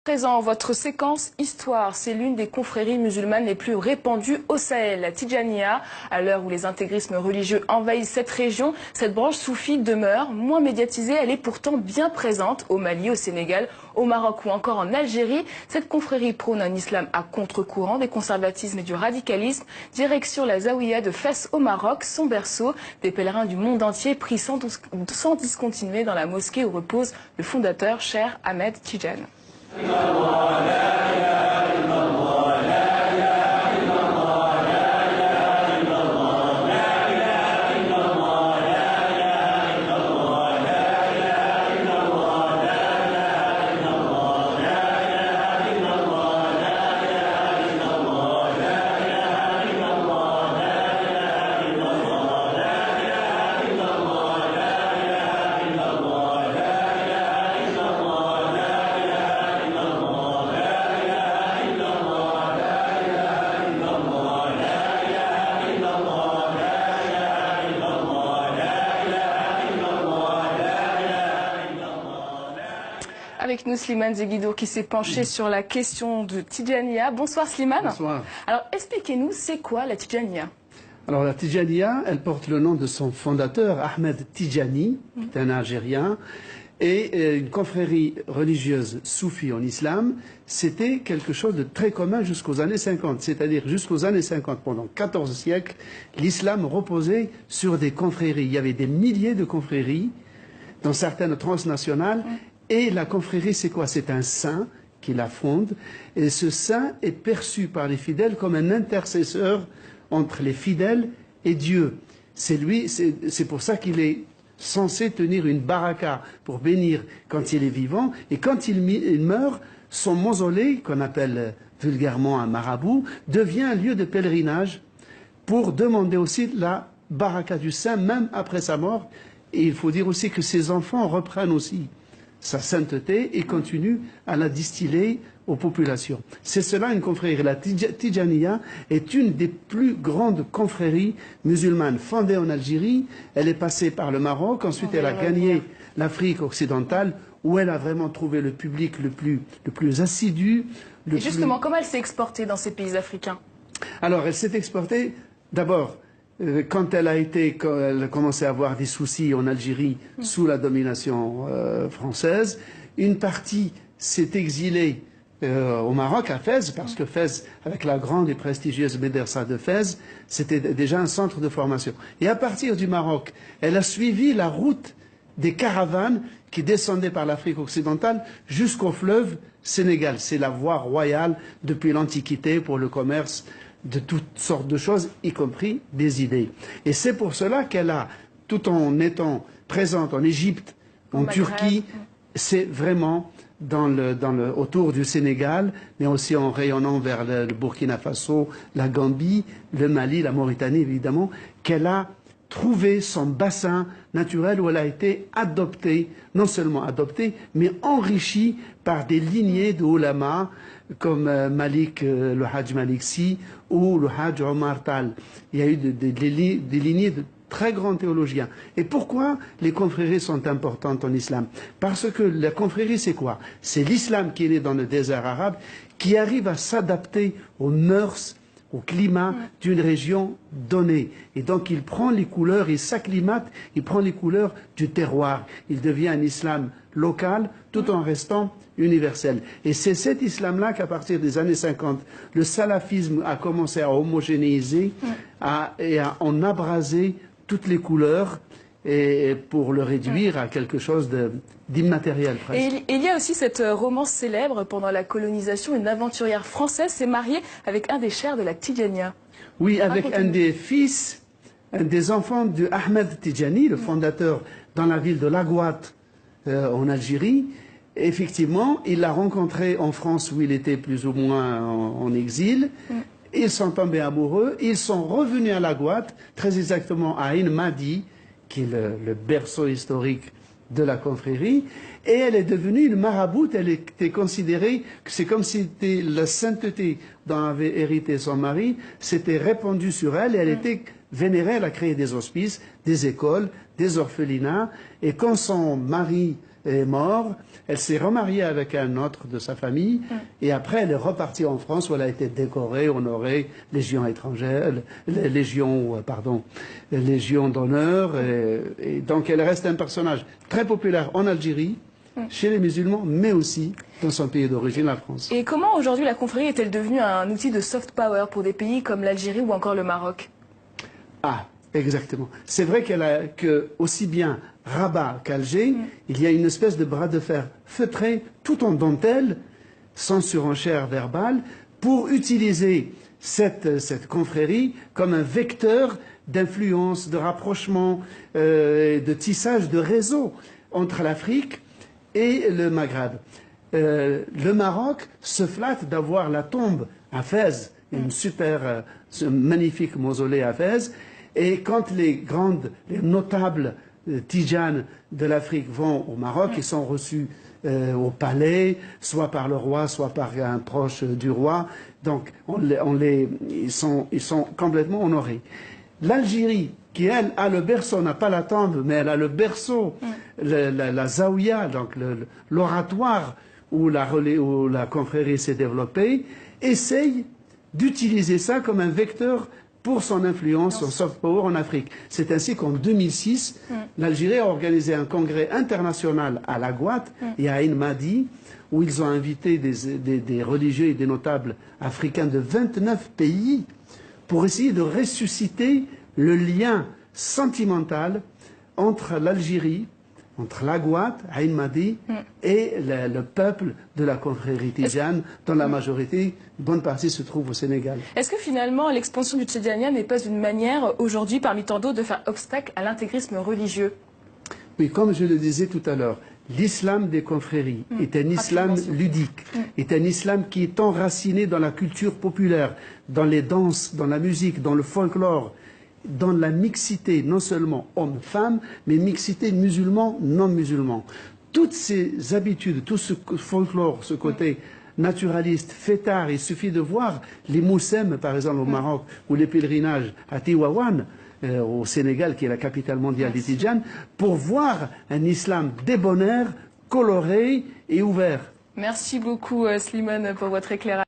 Présent, votre séquence Histoire, c'est l'une des confréries musulmanes les plus répandues au Sahel, la Tidjaniya. À l'heure où les intégrismes religieux envahissent cette région, cette branche soufie demeure moins médiatisée. Elle est pourtant bien présente au Mali, au Sénégal, au Maroc ou encore en Algérie. Cette confrérie prône un islam à contre-courant des conservatismes et du radicalisme. Direction la Zaouïa de Fès au Maroc, son berceau. Des pèlerins du monde entier prient sans discontinuer dans la mosquée où repose le fondateur, Cheikh Ahmed Tidjane. Avec nous, Slimane Zeguidour qui s'est penché sur la question de Tidjaniya. Bonsoir Slimane. Bonsoir. Alors expliquez-nous, c'est quoi la Tidjaniya? Alors la Tidjaniya, elle porte le nom de son fondateur, Ahmed Tidjani, qui est un Algérien, et une confrérie religieuse soufie en islam. C'était quelque chose de très commun jusqu'aux années 50, c'est-à-dire jusqu'aux années 50, pendant 14 siècles, l'islam reposait sur des confréries. Il y avait des milliers de confréries, dont certaines transnationales. Et la confrérie, c'est quoi? C'est un saint qui la fonde. Et ce saint est perçu par les fidèles comme un intercesseur entre les fidèles et Dieu. C'est lui, c'est pour ça qu'il est censé tenir une baraka pour bénir quand il est vivant. Et quand il meurt, son mausolée, qu'on appelle vulgairement un marabout, devient un lieu de pèlerinage pour demander aussi la baraka du saint, même après sa mort. Et il faut dire aussi que ses enfants reprennent aussi sa sainteté et continue à la distiller aux populations. C'est cela une confrérie. La Tidjaniya est une des plus grandes confréries musulmanes fondée en Algérie. Elle est passée par le Maroc, ensuite elle a gagné l'Afrique occidentale où elle a vraiment trouvé le public le plus assidu. Et justement, comment elle s'est exportée dans ces pays africains? Alors elle s'est exportée d'abord quand elle a commencé à avoir des soucis en Algérie sous la domination française. Une partie s'est exilée au Maroc, à Fès, parce que Fès, avec la grande et prestigieuse Médersa de Fès, c'était déjà un centre de formation. Et à partir du Maroc, elle a suivi la route des caravanes qui descendaient par l'Afrique occidentale jusqu'au fleuve Sénégal. C'est la voie royale depuis l'Antiquité pour le commerce de toutes sortes de choses, y compris des idées. Et c'est pour cela qu'elle a, tout en étant présente en Égypte, en Turquie, c'est vraiment autour du Sénégal, mais aussi en rayonnant vers le Burkina Faso, la Gambie, le Mali, la Mauritanie évidemment, qu'elle a trouvé son bassin naturel où elle a été adoptée, non seulement adoptée, mais enrichie par des lignées de ulama comme le Hajj Malik Sy ou le Hajj Omar Tal. Il y a eu des lignées de très grands théologiens. Et pourquoi les confréries sont importantes en islam? Parce que la confrérie, c'est quoi? C'est l'islam qui est né dans le désert arabe, qui arrive à s'adapter aux mœurs, au climat d'une région donnée. Et donc il prend les couleurs, il s'acclimate, il prend les couleurs du terroir. Il devient un islam local tout en restant universel. Et c'est cet islam-là qu'à partir des années 50, le salafisme a commencé à homogénéiser et à en abraser toutes les couleurs et pour le réduire à quelque chose d'immatériel presque. Et il y a aussi cette romance célèbre pendant la colonisation. Une aventurière française s'est mariée avec un des chers de la Tidjaniya. Oui, avec un des fils, un des enfants de Ahmed Tidjani, le fondateur dans la ville de Laghouat en Algérie. Effectivement, il l'a rencontré en France où il était plus ou moins en exil. Ils sont tombés amoureux. Ils sont revenus à Laghouat, très exactement à Ain Madi, qui est le berceau historique de la confrérie, et elle est devenue une maraboute. Elle était considérée que c'est comme si c'était la sainteté dont avait hérité son mari, s'était répandue sur elle, et elle était vénérée. Elle a créé des hospices, des écoles, des orphelinats, et quand son mari est mort. Elle s'est remariée avec un autre de sa famille. Et après, elle est repartie en France où elle a été décorée, honorée, Légion étrangère, Légion d'honneur. Et donc, elle reste un personnage très populaire en Algérie, chez les musulmans, mais aussi dans son pays d'origine, la France. Et comment aujourd'hui la confrérie est-elle devenue un outil de soft power pour des pays comme l'Algérie ou encore le Maroc? Ah, exactement. C'est vrai que aussi bien Rabat qu'Alger, il y a une espèce de bras de fer feutré, tout en dentelle, sans surenchère verbale, pour utiliser cette confrérie comme un vecteur d'influence, de rapprochement, de tissage de réseaux entre l'Afrique et le Maghreb. Le Maroc se flatte d'avoir la tombe à Fès, ce magnifique mausolée à Fès, et quand les notables tijanes de l'Afrique vont au Maroc, ils sont reçus au palais, soit par le roi, soit par un proche du roi. Donc, ils sont complètement honorés. L'Algérie, qui elle a le berceau, n'a pas la tombe, mais elle a le berceau, la zaouia, donc l'oratoire où la confrérie s'est développée, essaye d'utiliser ça comme un vecteur pour son influence, son soft power en Afrique. C'est ainsi qu'en 2006, l'Algérie a organisé un congrès international à La Guatte et à Ain Madi, où ils ont invité des religieux et des notables africains de 29 pays pour essayer de ressusciter le lien sentimental entre l'Algérie, entre la Guatte, Ain Madi, et le peuple de la confrérie tijane, dont la majorité, une bonne partie, se trouve au Sénégal. Est-ce que finalement l'expansion du Tidjania n'est pas une manière aujourd'hui, parmi tant d'autres, de faire obstacle à l'intégrisme religieux? Oui, comme je le disais tout à l'heure, l'islam des confréries est un islam ludique, est un islam qui est enraciné dans la culture populaire, dans les danses, dans la musique, dans le folklore, dans la mixité, non seulement hommes-femmes, mais mixité musulmans-non-musulmans. Toutes ces habitudes, tout ce folklore, ce côté naturaliste, fêtard, il suffit de voir les moussem, par exemple, au Maroc, ou les pèlerinages à Tiwawan, au Sénégal, qui est la capitale mondiale des Tidjanes, pour voir un islam débonnaire, coloré et ouvert. Merci beaucoup, Slimane, pour votre éclairage.